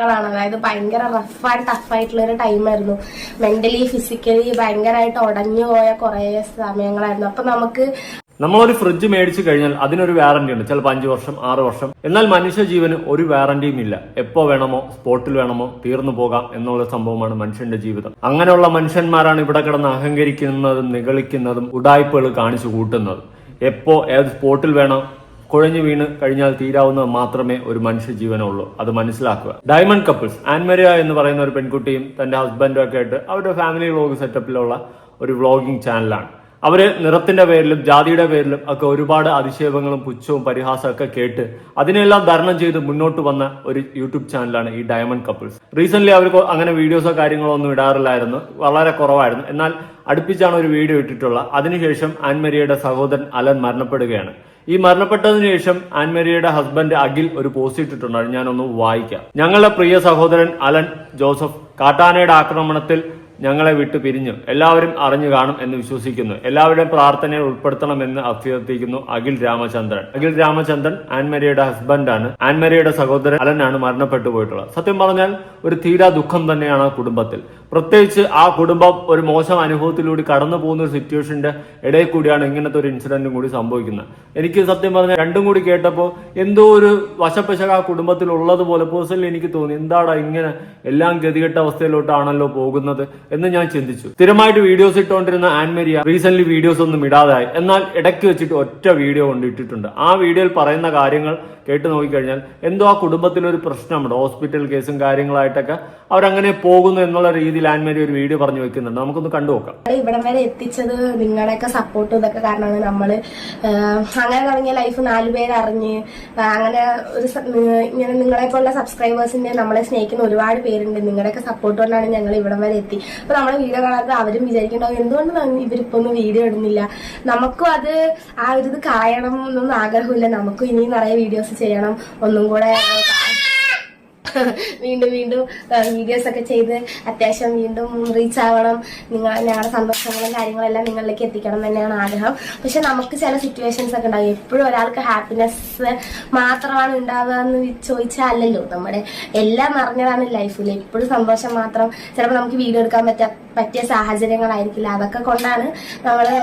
അതായത് ഭയങ്കര rough and tough ആയിട്ടുള്ള ഒരു ടൈമായിരുന്നു. മെന്റലി ഫിസിക്കലി ഭയങ്കരമായിട്ട് ഉടഞ്ഞു പോയ കുറെ സമയങ്ങളായിരുന്നു. അപ്പൊ നമ്മളൊരു ഫ്രിഡ്ജ് മേടിച്ചു കഴിഞ്ഞാൽ അതിനൊരു വാറന്റി ഉണ്ട്, ചിലപ്പോൾ 5 വർഷം 6 വർഷം. എന്നാൽ മനുഷ്യ ജീവന് ഒരു വാറന്റിയും ഇല്ല. എപ്പോ വേണമോ സ്പോട്ടിൽ വേണമോ തീർന്നു പോകാം എന്നുള്ള സംഭവമാണ് മനുഷ്യന്റെ ജീവിതം. അങ്ങനെയുള്ള മനുഷ്യന്മാരാണ് ഇവിടെ കിടന്ന് അഹങ്കരിക്കുന്നതും നിഗളിക്കുന്നതും ഉടായ്പകൾ കാണിച്ചു കൂട്ടുന്നത്. എപ്പോ ഏത് സ്പോട്ടിൽ വേണം കുഴഞ്ഞു വീണ് കഴിഞ്ഞാൽ തീരാവുന്നത് മാത്രമേ ഒരു മനുഷ്യ ജീവനുള്ളൂ. അത് മനസ്സിലാക്കുക. ഡയമണ്ട് കപ്പിൾസ് ആൻമരിയ എന്ന് പറയുന്ന ഒരു പെൺകുട്ടിയും തന്റെ ഹസ്ബൻഡും ഒക്കെ ആയിട്ട് അവരുടെ ഫാമിലി വ്ലോഗ് സെറ്റപ്പിലുള്ള ഒരു വ്ലോഗിംഗ് ചാനലാണ്. അവര് നിറത്തിന്റെ പേരിലും ജാതിയുടെ പേരിലും ഒക്കെ ഒരുപാട് അധിക്ഷേപങ്ങളും പുച്ഛവും പരിഹാസവും ഒക്കെ കേട്ട് അതിനെല്ലാം തരണം ചെയ്ത് മുന്നോട്ട് വന്ന ഒരു യൂട്യൂബ് ചാനലാണ് ഈ ഡയമണ്ട് കപ്പിൾസ്. റീസെന്റ് അവർ അങ്ങനെ വീഡിയോസോ കാര്യങ്ങളോ ഒന്നും ഇടാറില്ലായിരുന്നു, വളരെ കുറവായിരുന്നു. എന്നാൽ അടുപ്പിച്ചാണ് ഒരു വീഡിയോ ഇട്ടിട്ടുള്ളത്. അതിനുശേഷം ആൻമരിയയുടെ സഹോദരൻ അലൻ മരണപ്പെടുകയാണ്. ഈ മരണപ്പെട്ടതിനു ശേഷം ആൻമരിയയുടെ ഹസ്ബൻഡ് അഖിൽ ഒരു പോസ്റ്റ് ഇട്ടിട്ടുണ്ടായിരുന്നു, ഞാനൊന്ന് വായിക്കാം. ഞങ്ങളുടെ പ്രിയ സഹോദരൻ അലൻ ജോസഫ് കാട്ടാനയുടെ ആക്രമണത്തിൽ ഞങ്ങളെ വിട്ടു പിരിഞ്ഞു. എല്ലാവരും അറിഞ്ഞു കാണും എന്ന് വിശ്വസിക്കുന്നു. എല്ലാവരുടെയും പ്രാർത്ഥനയിൽ ഉൾപ്പെടുത്തണമെന്ന് അഭ്യർത്ഥിക്കുന്നു. അഖിൽ രാമചന്ദ്രൻ ആൻമരിയയുടെ ഹസ്ബൻഡാണ്. ആൻമരിയയുടെ സഹോദരൻ അലനാണ് മരണപ്പെട്ടു പോയിട്ടുള്ളത്. സത്യം പറഞ്ഞാൽ ഒരു തീരാ ദുഃഖം തന്നെയാണ് ആ കുടുംബത്തിൽ. പ്രത്യേകിച്ച് ആ കുടുംബം ഒരു മോശം അനുഭവത്തിലൂടെ കടന്നു പോകുന്ന ഒരു സിറ്റുവേഷന്റെ ഇടയിൽ കൂടിയാണ് ഇങ്ങനത്തെ ഒരു ഇൻസിഡന്റും കൂടി സംഭവിക്കുന്നത്. എനിക്ക് സത്യം പറഞ്ഞാൽ രണ്ടും കൂടി കേട്ടപ്പോൾ എന്തോ ഒരു വശപ്പശക ആ കുടുംബത്തിൽ ഉള്ളതുപോലെ പേഴ്സണലി എനിക്ക് തോന്നി. എന്താടാ ഇങ്ങനെ എല്ലാം ഗതികെട്ട അവസ്ഥയിലോട്ടാണല്ലോ പോകുന്നത് എന്ന് ഞാൻ ചിന്തിച്ചു. സ്ഥിരമായിട്ട് വീഡിയോസ് ഇട്ടുകൊണ്ടിരുന്ന ആൻമരിയ റീസെന്റ് വീഡിയോസ് ഒന്നും ഇടാതായി. എന്നാൽ ഇടയ്ക്ക് വെച്ചിട്ട് ഒറ്റ വീഡിയോ കൊണ്ട് ഇട്ടിട്ടുണ്ട്. ആ വീഡിയോയിൽ പറയുന്ന കാര്യങ്ങൾ കേട്ട് നോക്കിക്കഴിഞ്ഞാൽ എന്തോ ആ കുടുംബത്തിലൊരു പ്രശ്നമുണ്ട്. ഹോസ്പിറ്റൽ കേസും കാര്യങ്ങളായിട്ടൊക്കെ അവരങ്ങനെ പോകുന്നു എന്നുള്ള രീതിയിൽ ആൻമരി ഒരു വീഡിയോ പറഞ്ഞു വെക്കുന്നുണ്ട്. നമുക്കൊന്ന് കണ്ടു നോക്കാം. ഇവിടം വരെ എത്തിച്ചത് നിങ്ങളുടെയൊക്കെ സപ്പോർട്ടും ഇതൊക്കെ കാരണമാണ്. നമ്മള് അങ്ങനെ തുടങ്ങിയ ലൈഫ് 4 പേര് അറിഞ്ഞ് അങ്ങനെ ഒരു ഇങ്ങനെ നിങ്ങളെപ്പോലുള്ള സബ്സ്ക്രൈബേഴ്സിന്റെ നമ്മളെ സ്നേഹിക്കുന്ന ഒരുപാട് പേരുണ്ട്. നിങ്ങളുടെയൊക്കെ സപ്പോർട്ട് കൊണ്ടാണ് ഞങ്ങൾ ഇവിടം വരെ എത്തി. അപ്പൊ നമ്മളെ വീഡിയോ കാണാതെ അവരും വിചാരിക്കേണ്ടാവും എന്തുകൊണ്ട് ഇവരിപ്പോ ഒന്നും വീഡിയോ ഇടുന്നില്ല. നമുക്കും അത് ആ ഒരു ഇത് കായണം എന്നൊന്നും ആഗ്രഹമില്ല. നമുക്കും ഇനി നിറയെ വീഡിയോസ് ചെയ്യണം, ഒന്നും കൂടെ വീണ്ടും വീഡിയോസ് ഒക്കെ ചെയ്ത് അത്യാവശ്യം വീണ്ടും റീച്ച് ആവണം. ഞങ്ങളുടെ സന്തോഷങ്ങളും കാര്യങ്ങളെല്ലാം നിങ്ങളിലേക്ക് എത്തിക്കണം തന്നെയാണ് ആഗ്രഹം. പക്ഷെ നമുക്ക് ചില സിറ്റുവേഷൻസ് ഒക്കെ ഉണ്ടാവും. എപ്പോഴും ഒരാൾക്ക് ഹാപ്പിനെസ് മാത്രമാണ് ഉണ്ടാവുക എന്ന് ചോദിച്ചാൽ അല്ലല്ലോ. നമ്മുടെ എല്ലാം നിറഞ്ഞതാണ് ലൈഫിൽ. എപ്പോഴും സന്തോഷം മാത്രം ചിലപ്പോൾ നമുക്ക് വീഡിയോ എടുക്കാൻ പറ്റിയ സാഹചര്യങ്ങളായിരിക്കില്ല. അതൊക്കെ കൊണ്ടാണ് നമ്മള്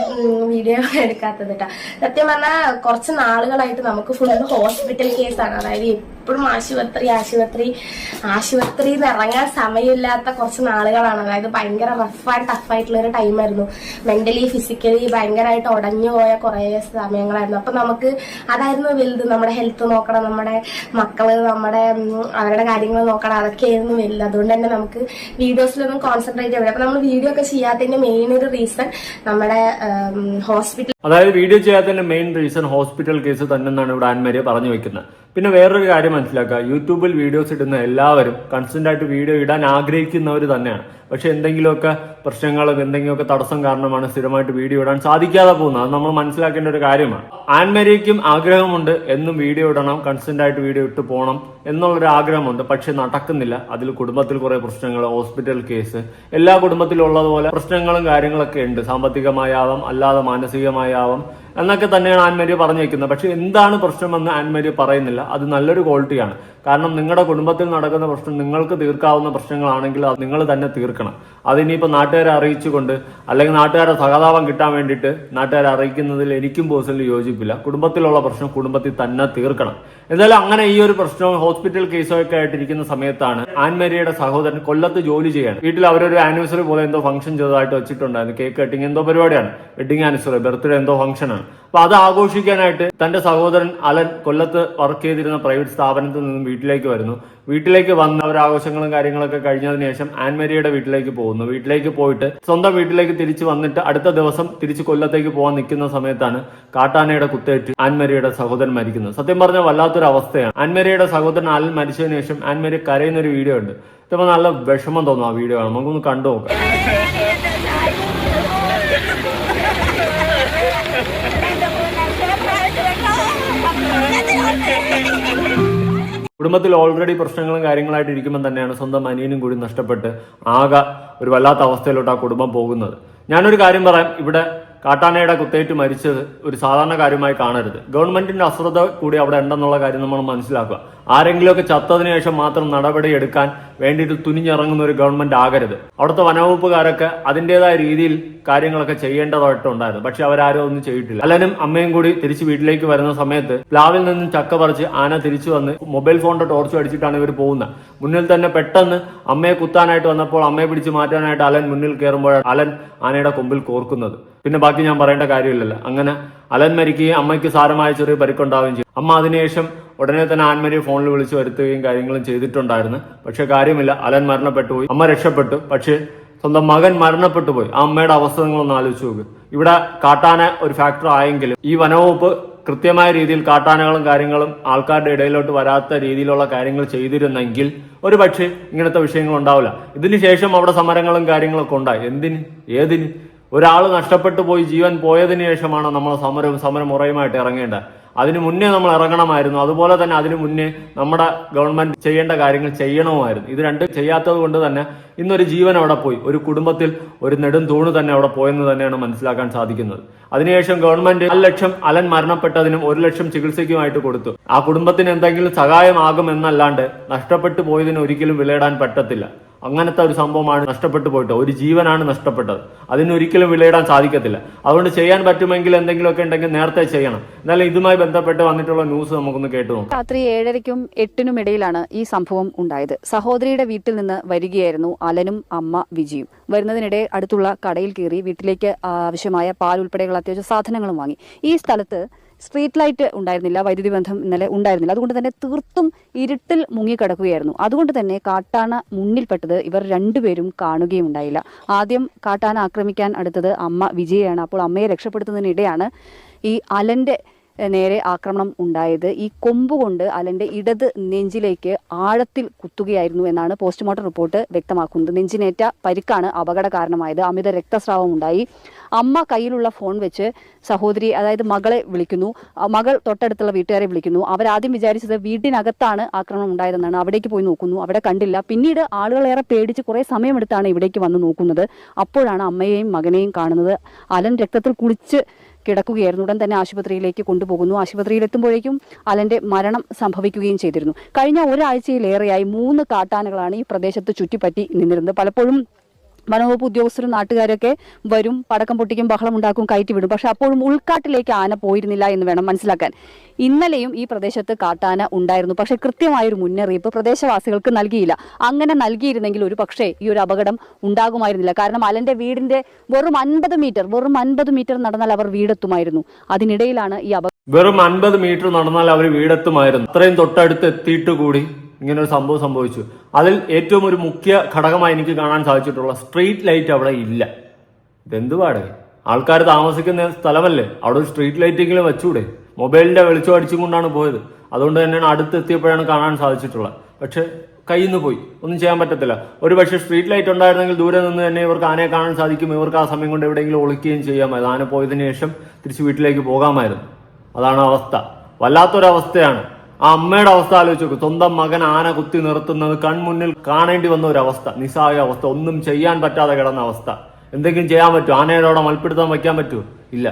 വീഡിയോ എടുക്കാത്തത് കേട്ടോ. സത്യം പറഞ്ഞാൽ കുറച്ച് നാളുകളായിട്ട് നമുക്ക് ഫുള്ള് ഹോസ്പിറ്റൽ കേസാണ്. അതായത് എപ്പോഴും ആശുപത്രിയിൽ നിന്ന് ഇറങ്ങാൻ സമയമില്ലാത്ത കുറച്ച് നാളുകളാണ്. അതായത് ഭയങ്കര റഫ് ആൻഡ് ടഫ് ആയിട്ടുള്ള ഒരു ടൈമായിരുന്നു. മെന്റലി ഫിസിക്കലി ഭയങ്കരമായിട്ട് ഉടഞ്ഞു പോയ കുറെ സമയങ്ങളായിരുന്നു. അപ്പൊ നമുക്ക് അതായിരുന്നു വലുത്. നമ്മുടെ ഹെൽത്ത് നോക്കണം, നമ്മുടെ മക്കള് അവരുടെ കാര്യങ്ങൾ നോക്കണം, അതൊക്കെയായിരുന്നു വലുത്. അതുകൊണ്ട് തന്നെ നമുക്ക് വീഡിയോസിലൊന്നും കോൺസെൻട്രേറ്റ് ചെയ്യാൻ പറ്റില്ല. അപ്പൊ നമ്മൾ വീഡിയോ ഒക്കെ ചെയ്യാത്തതിന്റെ മെയിൻ ഒരു റീസൺ നമ്മുടെ അതായത് വീഡിയോ ചെയ്യാത്തതിന്റെ മെയിൻ റീസൺ ഹോസ്പിറ്റൽ കേസ് തന്നെന്നാണ് ഇവിടെ ആൻമരിയ പറഞ്ഞു വെക്കുന്നത്. പിന്നെ വേറൊരു കാര്യം മനസ്സിലാക്കുക, യൂട്യൂബിൽ വീഡിയോസ് ഇടുന്ന എല്ലാവരും കൺസ്റ്റന്റ് ആയിട്ട് വീഡിയോ ഇടാൻ ആഗ്രഹിക്കുന്നവർ തന്നെയാണ്. പക്ഷെ എന്തെങ്കിലുമൊക്കെ പ്രശ്നങ്ങളും എന്തെങ്കിലുമൊക്കെ തടസ്സം കാരണമാണ് സ്ഥിരമായിട്ട് വീഡിയോ ഇടാൻ സാധിക്കാതെ പോകുന്നത്. അത് നമ്മൾ മനസ്സിലാക്കേണ്ട ഒരു കാര്യമാണ്. ആൻമരിയയ്ക്കും ആഗ്രഹമുണ്ട് എന്നും വീഡിയോ ഇടണം, കൺസ്റ്റന്റ് ആയിട്ട് വീഡിയോ ഇട്ട് പോകണം എന്നുള്ളൊരു ആഗ്രഹമുണ്ട്. പക്ഷെ നടക്കുന്നില്ല. അതിൽ കുടുംബത്തിൽ കുറെ പ്രശ്നങ്ങൾ, ഹോസ്പിറ്റൽ കേസ്, എല്ലാ കുടുംബത്തിലും ഉള്ളതുപോലെ പ്രശ്നങ്ങളും കാര്യങ്ങളൊക്കെ ഉണ്ട്. സാമ്പത്തികമായാവാം, അല്ലാതെ മാനസികമായാവാം എന്നൊക്കെ തന്നെയാണ് ആൻമരിയ പറഞ്ഞു വെക്കുന്നത്. പക്ഷെ എന്താണ് പ്രശ്നമെന്ന് ആൻമരിയ പറയുന്നില്ല. അത് നല്ലൊരു ക്വാളിറ്റിയാണ്. കാരണം നിങ്ങളുടെ കുടുംബത്തിൽ നടക്കുന്ന പ്രശ്നം നിങ്ങൾക്ക് തീർക്കാവുന്ന പ്രശ്നങ്ങളാണെങ്കിൽ അത് നിങ്ങൾ തന്നെ തീർക്കണം. അതിനിപ്പോൾ നാട്ടുകാരെ അറിയിച്ചുകൊണ്ട് അല്ലെങ്കിൽ നാട്ടുകാരെ സഹതാപം കിട്ടാൻ വേണ്ടിയിട്ട് നാട്ടുകാരെ അറിയിക്കുന്നതിൽ എനിക്കും പേഴ്സണലി യോജിപ്പില്ല. കുടുംബത്തിലുള്ള പ്രശ്നം കുടുംബത്തിൽ തന്നെ തീർക്കണം. എന്തായാലും അങ്ങനെ ഈ ഒരു പ്രശ്നവും ഹോസ്പിറ്റൽ കേസൊക്കെ ആയിട്ടിരിക്കുന്ന സമയത്താണ് ആൻമരിയയുടെ സഹോദരൻ കൊല്ലത്ത് ജോലി ചെയ്യാൻ വീട്ടിൽ അവരൊരു ആനിവേഴ്സറി പോലെ എന്തോ ഫംഗ്ഷൻ ചെറുതായിട്ട് വെച്ചിട്ടുണ്ടായിരുന്നു. കേക്ക് കട്ടിങ് എന്തോ പരിപാടിയാണ്, വെഡിങ് ആനിവേഴ്സറി, ബർത്ത്ഡേ എന്തോ ഫംഗ്ഷനാണ്. അപ്പൊ അത് ആഘോഷിക്കാനായിട്ട് തന്റെ സഹോദരൻ അലൻ കൊല്ലത്ത് വർക്ക് ചെയ്തിരുന്ന പ്രൈവറ്റ് സ്ഥാപനത്തിൽ നിന്നും വീട്ടിലേക്ക് വന്ന് അവരാഘോഷങ്ങളും കാര്യങ്ങളൊക്കെ കഴിഞ്ഞതിന് ശേഷം ആൻമരിയയുടെ വീട്ടിലേക്ക് പോകുന്നു. വീട്ടിലേക്ക് പോയിട്ട് സ്വന്തം വീട്ടിലേക്ക് തിരിച്ചു വന്നിട്ട് അടുത്ത ദിവസം തിരിച്ച് കൊല്ലത്തേക്ക് പോകാൻ നിൽക്കുന്ന സമയത്താണ് കാട്ടാനയുടെ കുത്തേറ്റ് ആൻമരിയയുടെ സഹോദരൻ മരിക്കുന്നത്. സത്യം പറഞ്ഞാൽ വല്ലാത്തൊരു അവസ്ഥയാണ്. ആൻമരിയയുടെ സഹോദരൻ അലൻ മരിച്ചതിന് ശേഷം ആൻമരിയ കരയുന്ന ഒരു വീഡിയോ ഉണ്ട്. ഇപ്പൊ നല്ല വിഷമം തോന്നും ആ വീഡിയോ കാണും. നമുക്കൊന്ന് കണ്ടു നോക്കാം. കുടുംബത്തിൽ ഓൾറെഡി പ്രശ്നങ്ങളും കാര്യങ്ങളായിട്ട് ഇരിക്കുമ്പോൾ തന്നെയാണ് സ്വന്തം അനിയനും കൂടി നഷ്ടപ്പെട്ട് ആകെ ഒരു വല്ലാത്ത അവസ്ഥയിലോട്ട് ആ കുടുംബം പോകുന്നത്. ഞാനൊരു കാര്യം പറയാം, ഇവിടെ കാട്ടാനയുടെ കുത്തേറ്റ് മരിച്ചത് ഒരു സാധാരണ കാര്യമായി കാണരുത്. ഗവൺമെന്റിന്റെ അശ്രദ്ധ കൂടി അവിടെ ഉണ്ടെന്നുള്ള കാര്യം നമ്മൾ മനസ്സിലാക്കുക. ആരെങ്കിലുമൊക്കെ ചത്തതിനു ശേഷം മാത്രം നടപടി എടുക്കാൻ വേണ്ടിയിട്ട് തുനിഞ്ഞിറങ്ങുന്ന ഒരു ഗവൺമെന്റ് ആകരുത്. അവിടുത്തെ വനവകുപ്പുകാരൊക്കെ അതിൻ്റെതായ രീതിയിൽ കാര്യങ്ങളൊക്കെ ചെയ്യേണ്ടതായിട്ടുണ്ടായിരുന്നു. പക്ഷെ അവരാരും ഒന്നും ചെയ്തിട്ടില്ല. അലനും അമ്മയും കൂടി തിരിച്ച് വീട്ടിലേക്ക് വരുന്ന സമയത്ത് പ്ലാവിൽ നിന്നും ചക്ക പറിച്ച് ആന തിരിച്ചു വന്ന് മൊബൈൽ ഫോണിന്റെ ടോർച്ച് അടിച്ചിട്ടാണ് ഇവർ പോകുന്നത്. മുന്നിൽ തന്നെ പെട്ടെന്ന് അമ്മയെ കുത്താനായിട്ട് വന്നപ്പോൾ അമ്മയെ പിടിച്ച് മാറ്റാനായിട്ട് അലൻ മുന്നിൽ കയറുമ്പോൾ അലൻ ആനയുടെ കൊമ്പിൽ കോർക്കുന്നത്. പിന്നെ ബാക്കി ഞാൻ പറയേണ്ട കാര്യമില്ലല്ലോ. അങ്ങനെ അലൻ മരിക്കുകയും അമ്മയ്ക്ക് സാരമായ ചെറിയ പരിക്കുണ്ടാവുകയും ചെയ്തു. അമ്മ അതിനുശേഷം ഉടനെ തന്നെ ആൻമരിയെ ഫോണിൽ വിളിച്ച് വരുത്തുകയും കാര്യങ്ങളും ചെയ്തിട്ടുണ്ടായിരുന്നു. പക്ഷെ കാര്യമില്ല, അലൻ മരണപ്പെട്ടു പോയി, അമ്മ രക്ഷപ്പെട്ടു. പക്ഷേ സ്വന്തം മകൻ മരണപ്പെട്ടു പോയി. ആ അമ്മയുടെ അവസ്ഥ നിങ്ങളൊന്ന് ആലോചിച്ച് നോക്ക്. ഇവിടെ കാട്ടാന ഒരു ഫാക്ടർ ആയെങ്കിലും ഈ വനവകുപ്പ് കൃത്യമായ രീതിയിൽ കാട്ടാനകളും കാര്യങ്ങളും ആൾക്കാരുടെ ഇടയിലോട്ട് വരാത്ത രീതിയിലുള്ള കാര്യങ്ങൾ ചെയ്തിരുന്നെങ്കിൽ ഒരു പക്ഷേ ഇങ്ങനത്തെ വിഷയങ്ങൾ ഉണ്ടാവില്ല. ഇതിനുശേഷം അവിടെ സമരങ്ങളും കാര്യങ്ങളൊക്കെ ഉണ്ടായി. എന്തിന്, ഏതിന്? ഒരാൾ നഷ്ടപ്പെട്ടു പോയി, ജീവൻ പോയതിനു ശേഷമാണ് നമ്മൾ സമരമുറയുമായിട്ട് ഇറങ്ങേണ്ടത്. അതിനു മുന്നേ നമ്മൾ ഇറങ്ങണമായിരുന്നു. അതുപോലെ തന്നെ അതിനു മുന്നേ നമ്മുടെ ഗവൺമെന്റ് ചെയ്യേണ്ട കാര്യങ്ങൾ ചെയ്യണമായിരുന്നു. ഇത് രണ്ടും ചെയ്യാത്തത് കൊണ്ട് തന്നെ ഇന്നൊരു ജീവൻ അവിടെ പോയി, ഒരു കുടുംബത്തിൽ ഒരു നെടും തൂണ് തന്നെ അവിടെ പോയെന്ന് തന്നെയാണ് മനസ്സിലാക്കാൻ സാധിക്കുന്നത്. അതിനുശേഷം ഗവൺമെന്റ് 1 ലക്ഷം അലൻ മരണപ്പെട്ടതിനും 1 ലക്ഷം ചികിത്സയ്ക്കുമായിട്ട് കൊടുത്തു. ആ കുടുംബത്തിന് എന്തെങ്കിലും സഹായമാകും എന്നല്ലാണ്ട് നഷ്ടപ്പെട്ടു പോയതിന് ഒരിക്കലും വിലയിടാൻ പറ്റത്തില്ല. അങ്ങനത്തെ ഒരു സംഭവമാണ് നഷ്ടപ്പെട്ടു പോയിട്ട്, ഒരു ജീവനാണ് നഷ്ടപ്പെട്ടത്. അതിനൊരിക്കലും വിലയിടാൻ സാധിക്കത്തില്ല. അതുകൊണ്ട് ചെയ്യാൻ പറ്റുമെങ്കിൽ എന്തെങ്കിലുമൊക്കെ ഉണ്ടെങ്കിൽ നേരത്തെ ചെയ്യണം. എന്നാലും ഇതുമായി ബന്ധപ്പെട്ട് വന്നിട്ടുള്ള ന്യൂസ് നമുക്കൊന്ന് കേട്ടു നോക്കാം. രാത്രി 7:30ക്കും 8:00നും ഇടയിലാണ് ഈ സംഭവം ഉണ്ടായത്. സഹോദരിയുടെ വീട്ടിൽ നിന്ന് വരികയായിരുന്നു അലനും അമ്മ വിജിയും. വരുന്നതിനിടെ അടുത്തുള്ള കടയിൽ കയറി വീട്ടിലേക്ക് ആവശ്യമായ പാൽ ഉൾപ്പെടെയുള്ള അത്യാവശ്യ സാധനങ്ങളും വാങ്ങി. ഈ സ്ഥലത്ത് സ്ട്രീറ്റ് ലൈറ്റ് ഉണ്ടായിരുന്നില്ല, വൈദ്യുതി ബന്ധം ഇന്നലെ ഉണ്ടായിരുന്നില്ല. അതുകൊണ്ട് തന്നെ തീർത്തും ഇരുട്ടിൽ മുങ്ങിക്കിടക്കുകയായിരുന്നു. അതുകൊണ്ട് തന്നെ കാട്ടാന മുന്നിൽപ്പെട്ടത് ഇവർ രണ്ടുപേരും കാണുകയും ഉണ്ടായില്ല. ആദ്യം കാട്ടാന ആക്രമിക്കാൻ അടുത്തത് അമ്മ വിജയാണ്. അപ്പോൾ അമ്മയെ രക്ഷപ്പെടുത്തുന്നതിനിടെയാണ് ഈ അലന്റെ നേരെ ആക്രമണം ഉണ്ടായത്. ഈ കൊമ്പുകൊണ്ട് അലന്റെ ഇടത് നെഞ്ചിലേക്ക് ആഴത്തിൽ കുത്തുകയായിരുന്നു എന്നാണ് പോസ്റ്റ്മോർട്ടം റിപ്പോർട്ട് വ്യക്തമാക്കുന്നത്. നെഞ്ചിനേറ്റ പരിക്കാണ് അപകട കാരണമായത്. അമിത രക്തസ്രാവം ഉണ്ടായി. അമ്മ കയ്യിലുള്ള ഫോൺ വെച്ച് സഹോദരി, അതായത് മകളെ വിളിക്കുന്നു. മകൾ തൊട്ടടുത്തുള്ള വീട്ടുകാരെ വിളിക്കുന്നു. അവരാദ്യം വിചാരിച്ചത് വീട്ടിനകത്താണ് ആക്രമണം ഉണ്ടായതെന്നാണ്. അവിടേക്ക് പോയി നോക്കുന്നു, അവിടെ കണ്ടില്ല. പിന്നീട് ആളുകളേറെ പേടിച്ച് കുറേ സമയമെടുത്താണ് ഇവിടേക്ക് വന്ന് നോക്കുന്നത്. അപ്പോഴാണ് അമ്മയെയും മകനെയും കാണുന്നത്. അലൻ രക്തത്തിൽ കുളിച്ച് കിടക്കുകയായിരുന്നു. ഉടൻ തന്നെ ആശുപത്രിയിലേക്ക് കൊണ്ടുപോകുന്നു. ആശുപത്രിയിലെത്തുമ്പോഴേക്കും അലന്റെ മരണം സംഭവിക്കുകയും ചെയ്തിരുന്നു. കഴിഞ്ഞ ഒരാഴ്ചയിലേറെയായി 3 കാട്ടാനകളാണ് ഈ പ്രദേശത്ത് ചുറ്റിപ്പറ്റി നിന്നിരുന്നത്. പലപ്പോഴും വനവകുപ്പ് ഉദ്യോഗസ്ഥരും നാട്ടുകാരൊക്കെ വരും, പടക്കം പൊട്ടിക്കും, ബഹളം ഉണ്ടാക്കും, കയറ്റിവിടും. പക്ഷെ അപ്പോഴും ഉൾക്കാട്ടിലേക്ക് ആന പോയിരുന്നില്ല എന്ന് വേണം മനസ്സിലാക്കാൻ. ഇന്നലെയും ഈ പ്രദേശത്ത് കാട്ടാന ഉണ്ടായിരുന്നു. പക്ഷെ കൃത്യമായൊരു മുന്നറിയിപ്പ് പ്രദേശവാസികൾക്ക് നൽകിയില്ല. അങ്ങനെ നൽകിയിരുന്നെങ്കിൽ ഒരു പക്ഷേ ഈ ഒരു അപകടം ഉണ്ടാകുമായിരുന്നില്ല. കാരണം അലന്റെ വീടിന്റെ വെറും 50 മീറ്റർ നടന്നാൽ അവർ വീടെത്തുമായിരുന്നു. അതിനിടയിലാണ് ഈ അപകടം. വെറും 50 മീറ്റർ നടന്നാൽ അവർ വീടെത്തുമായിരുന്നു. അത്രയും തൊട്ടടുത്ത് എത്തിയിട്ട് കൂടി ഇങ്ങനെ ഒരു സംഭവം സംഭവിച്ചു. അതിൽ ഏറ്റവും ഒരു മുഖ്യ ഘടകമായി എനിക്ക് കാണാൻ സാധിച്ചിട്ടുള്ള സ്ട്രീറ്റ് ലൈറ്റ് അവിടെ ഇല്ല. ഇതെന്തുപാടെ, ആൾക്കാർ താമസിക്കുന്ന സ്ഥലമല്ലേ, അവിടെ ഒരു സ്ട്രീറ്റ് ലൈറ്റെങ്കിലും വെച്ചൂടെ? മൊബൈലിന്റെ വെളിച്ചം അടിച്ചും കൊണ്ടാണ് പോയത്. അതുകൊണ്ട് തന്നെയാണ് അടുത്തെത്തിയപ്പോഴാണ് കാണാൻ സാധിച്ചിട്ടുള്ളത്. പക്ഷെ കയ്യിൽ നിന്ന് പോയി, ഒന്നും ചെയ്യാൻ പറ്റത്തില്ല. ഒരു പക്ഷേ സ്ട്രീറ്റ് ലൈറ്റ് ഉണ്ടായിരുന്നെങ്കിൽ ദൂരെ നിന്ന് തന്നെ ഇവർക്ക് ആനയെ കാണാൻ സാധിക്കും. ഇവർക്ക് ആ സമയം കൊണ്ട് എവിടെയെങ്കിലും ഒളിക്കുകയും ചെയ്യാമായിരുന്നു. ആന പോയതിനു ശേഷം തിരിച്ച് വീട്ടിലേക്ക് പോകാമായിരുന്നു. അതാണ് അവസ്ഥ. വല്ലാത്തൊരവസ്ഥയാണ്. ആ അമ്മയുടെ അവസ്ഥ ആലോചിച്ച് നോക്കും. സ്വന്തം മകൻ ആന കുത്തി നിർത്തുന്നത് കൺമുന്നിൽ കാണേണ്ടി വന്ന ഒരു അവസ്ഥ, നിസ്സഹായ അവസ്ഥ, ഒന്നും ചെയ്യാൻ പറ്റാതെ കിടന്ന അവസ്ഥ. എന്തെങ്കിലും ചെയ്യാൻ പറ്റുമോ? ആനയോടെ മൽപ്പിടുത്തം വയ്ക്കാൻ പറ്റുമോ? ഇല്ല.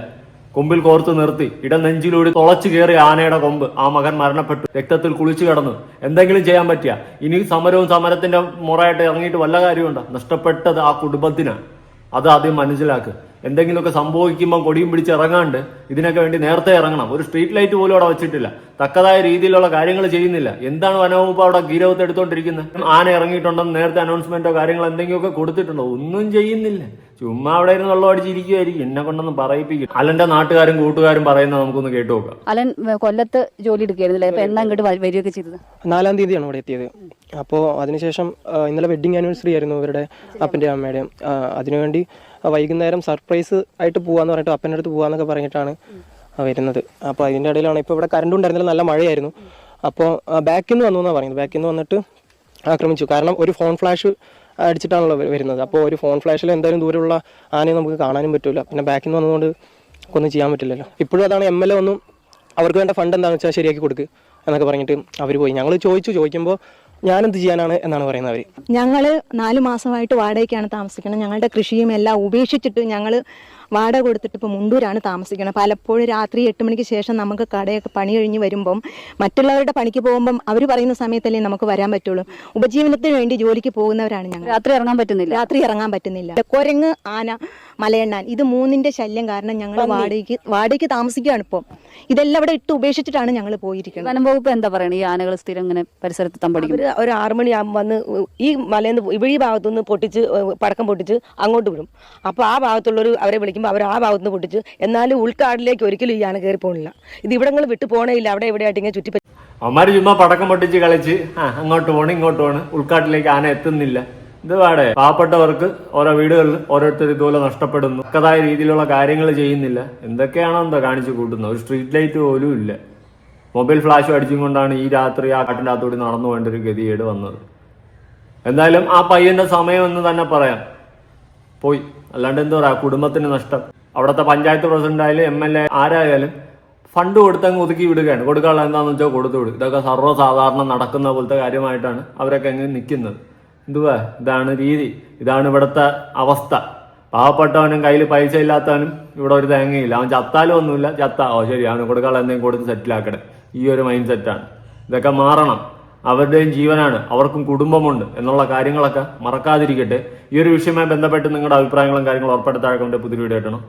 കൊമ്പിൽ കോർത്ത് നിർത്തി ഇടനെഞ്ചിലൂടെ തുളച്ചു കയറി ആനയുടെ കൊമ്പ്. ആ മകൻ മരണപ്പെട്ടു, രക്തത്തിൽ കുളിച്ചു കിടന്നു. എന്തെങ്കിലും ചെയ്യാൻ പറ്റിയ? ഇനി സമരത്തിന്റെ മുറയായിട്ട് ഇറങ്ങിയിട്ട് വല്ല കാര്യമുണ്ടോ? നഷ്ടപ്പെട്ടത് ആ കുടുംബത്തിനാണ്. അത് ആദ്യം മനസ്സിലാക്കുക. എന്തെങ്കിലുമൊക്കെ സംഭവിക്കുമ്പോൾ കൊടിയും പിടിച്ച് ഇറങ്ങാണ്ട് ഇതിനൊക്കെ വേണ്ടി നേരത്തെ ഇറങ്ങണം. ഒരു സ്ട്രീറ്റ് ലൈറ്റ് പോലും അവിടെ വെച്ചിട്ടില്ല. തക്കതായ രീതിയിലുള്ള കാര്യങ്ങൾ ചെയ്യുന്നില്ല. എന്താണ് വനവകുപ്പ് അവിടെ ഗീരവത്ത് എടുത്തോണ്ടിരിക്കുന്നത്? ആന ഇറങ്ങിയിട്ടുണ്ടെന്ന് നേരത്തെ അനൗൺസ്മെന്റോ കാര്യങ്ങളോ എന്തെങ്കിലുമൊക്കെ കൊടുത്തിട്ടുണ്ടോ? ഒന്നും ചെയ്യുന്നില്ല. ചുമ്മാ അവിടെ ഇരുന്ന് വെള്ളം അടിച്ചിരിക്കുമായിരിക്കും. എന്നെ കൊണ്ടൊന്നും പറയിപ്പിക്കും. അലന്റെ നാട്ടുകാരും കൂട്ടുകാരും പറയുന്നത് നമുക്കൊന്ന് കേട്ടു നോക്കാം. അലൻ കൊല്ലത്ത് ജോലി എടുക്കുകയായിരുന്നില്ലേ? അപ്പൊ എന്നാ ഇങ്ങോട്ട് വരികയൊക്കെ ചെയ്തത്? 4-ാം തീയതിയാണ് ഇവിടെ എത്തിയത്. അപ്പോൾ അതിനുശേഷം ഇന്നലെ വെഡിങ് ആനിവേഴ്സറി ആയിരുന്നു ഇവരുടെ അപ്പൻ്റെ അമ്മയുടെയും. അതിനുവേണ്ടി വൈകുന്നേരം സർപ്രൈസ് ആയിട്ട് പോകാന്ന് പറഞ്ഞിട്ട് അപ്പൻ്റെ അടുത്ത് പോകാന്നൊക്കെ പറഞ്ഞിട്ടാണ് വരുന്നത്. അപ്പോൾ അതിൻ്റെ ഇടയിലാണ് ഇപ്പോൾ ഇവിടെ കറണ്ട് ഉണ്ടായിരുന്നില്ല, നല്ല മഴയായിരുന്നു. അപ്പോൾ ബാക്കിൽ നിന്ന് വന്നു എന്നാണ് പറയുന്നത്. ബാക്കിൽ നിന്ന് വന്നിട്ട് ആക്രമിച്ചു. കാരണം ഒരു ഫോൺ ഫ്ലാഷ് അടിച്ചിട്ടാണല്ലോ വരുന്നത്. അപ്പോൾ ഒരു ഫോൺ ഫ്ലാഷിൽ എന്തായാലും ദൂരമുള്ള ആനയെ നമുക്ക് കാണാനും പറ്റില്ല. പിന്നെ ബാക്കിൽ നിന്ന് വന്നതുകൊണ്ട് ഒന്നും ചെയ്യാൻ പറ്റില്ലല്ലോ. ഇപ്പോഴും അതാണ് MLA ഒന്നും അവർക്ക് വേണ്ട ഫണ്ട് എന്താണെന്ന് വെച്ചാൽ ശരിയാക്കി കൊടുക്കുക എന്നൊക്കെ പറഞ്ഞിട്ട് അവർ പോയി. ഞങ്ങൾ ചോദിക്കുമ്പോൾ ഞാനെന്ത് ചെയ്യാനാണ് എന്നാണ് പറയുന്നത് അവർ. ഞങ്ങൾ 4 മാസമായിട്ട് വാടകയ്ക്കാണ് താമസിക്കുന്നത്. ഞങ്ങളുടെ കൃഷിയും എല്ലാം ഉപേക്ഷിച്ചിട്ട് ഞങ്ങൾ വാടക കൊടുത്തിട്ട് ഇപ്പോൾ മുണ്ടൂരാണ് താമസിക്കുന്നത്. പലപ്പോഴും രാത്രി 8 മണിക്ക് ശേഷം നമുക്ക് കടയൊക്കെ പണി കഴിഞ്ഞ് വരുമ്പം മറ്റുള്ളവരുടെ പണിക്ക് പോകുമ്പം അവർ പറയുന്ന സമയത്തല്ലേ നമുക്ക് വരാൻ പറ്റുള്ളൂ. ഉപജീവനത്തിന് വേണ്ടി ജോലിക്ക് പോകുന്നവരാണ് ഞങ്ങൾ. രാത്രി ഇറങ്ങാൻ പറ്റുന്നില്ല. കുരങ്ങ്, ആന, മലയണ്ണാൻ, ഇത് 3ന്റെ ശല്യം കാരണം ഞങ്ങൾ വാടകയ്ക്ക് താമസിക്കുകയാണ് ഇപ്പം. ഇതെല്ലാം ഇവിടെ ഇട്ട് ഉപേക്ഷിച്ചിട്ടാണ് ഞങ്ങൾ പോയിരിക്കുന്നത്. വനം വകുപ്പ് എന്താ പറയണത്? ഈ ആനകൾ സ്ഥിരം ഇങ്ങനെ പരിസരത്ത് തമ്പടിക്കും. ഒരു 6 മണിയാകുമ്പോൾ വന്ന് ഈ മലയിൽ ഈ ഭാഗത്തുനിന്ന് പടക്കം പൊട്ടിച്ച് അങ്ങോട്ട് വിടും. അപ്പോൾ ആ ഭാഗത്തുള്ളവർ അവരെ വിളിക്കുമ്പോൾ അവർ ആ ഭാഗത്തുനിന്ന് പൊട്ടിച്ച്, എന്നാലും ഉൾക്കാടിലേക്ക് ഒരിക്കലും ഈ ആന കയറി പോകുന്നില്ല. ഇത് ഇവിടങ്ങൾ വിട്ടു പോകണേയില്ല, അവിടെ എവിടെയായിട്ട് ഇങ്ങനെ ചുറ്റി. അവന്മാര് ചുമ്മാ പടക്കം പൊട്ടിച്ച് കളിച്ച് അങ്ങോട്ട് പോണ് ഇങ്ങോട്ട് പോണ്, ഉൾക്കാട്ടിലേക്ക് ആന എത്തുന്നില്ല. ഇത് പാടെ പാവപ്പെട്ടവർക്ക് ഓരോ വീടുകളിൽ ഓരോരുത്തർ ഇതുപോലെ നഷ്ടപ്പെടുന്നു. ഒക്കതായ രീതിയിലുള്ള കാര്യങ്ങൾ ചെയ്യുന്നില്ല. എന്തൊക്കെയാണോ എന്തോ കാണിച്ചു കൂട്ടുന്നത്. ഒരു സ്ട്രീറ്റ് ലൈറ്റ് പോലും ഇല്ല. മൊബൈൽ ഫ്ലാഷും അടിച്ചും കൊണ്ടാണ് ഈ രാത്രി ആ കാട്ടിൻ്റെ അകത്തൂടി നടന്നു പോകേണ്ട ഒരു ഗതികേട് വന്നത്. എന്തായാലും ആ പയ്യന്റെ സമയം എന്ന് തന്നെ പറയാം, പോയി. അല്ലാണ്ട് എന്താ പറയാ, കുടുംബത്തിന് നഷ്ടം. അവിടുത്തെ പഞ്ചായത്ത് പ്രസിഡന്റ് ആയാലും MLA ആരായാലും ഫണ്ട് കൊടുത്തങ്ങ് ഒതുക്കി വിടുകയാണ്. കൊടുക്കാനുള്ള എന്താണെന്ന് വെച്ചാൽ കൊടുത്തു വിടും. ഇതൊക്കെ സർവ്വസാധാരണ നടക്കുന്ന പോലത്തെ കാര്യമായിട്ടാണ് അവരൊക്കെ അങ്ങ് നിൽക്കുന്നത്. എന്തുവാ, ഇതാണ് രീതി, ഇതാണ് ഇവിടുത്തെ അവസ്ഥ. പാവപ്പെട്ടവനും കയ്യിൽ പൈസ ഇല്ലാത്തവനും ഇവിടെ ഒരു തേങ്ങയില്ല. അവൻ ചത്താലും ഒന്നുമില്ല, ശരി അവന് കൊടുക്കാനുള്ള എന്തെങ്കിലും കൊടുത്ത് സെറ്റിലാക്കട്ടെ. ഈ ഒരു മൈൻഡ് സെറ്റാണ്. ഇതൊക്കെ മാറണം. അവരുടെയും ജീവനാണ്, അവർക്കും കുടുംബമുണ്ട് എന്നുള്ള കാര്യങ്ങളൊക്കെ മറക്കാതിരിക്കട്ടെ. ഈ ഒരു വിഷയവുമായി ബന്ധപ്പെട്ട് നിങ്ങളുടെ അഭിപ്രായങ്ങളും കാര്യങ്ങളും ഉറപ്പെടുത്താൻ പുതിയ വീഡിയോ ആയിട്ടാണ്.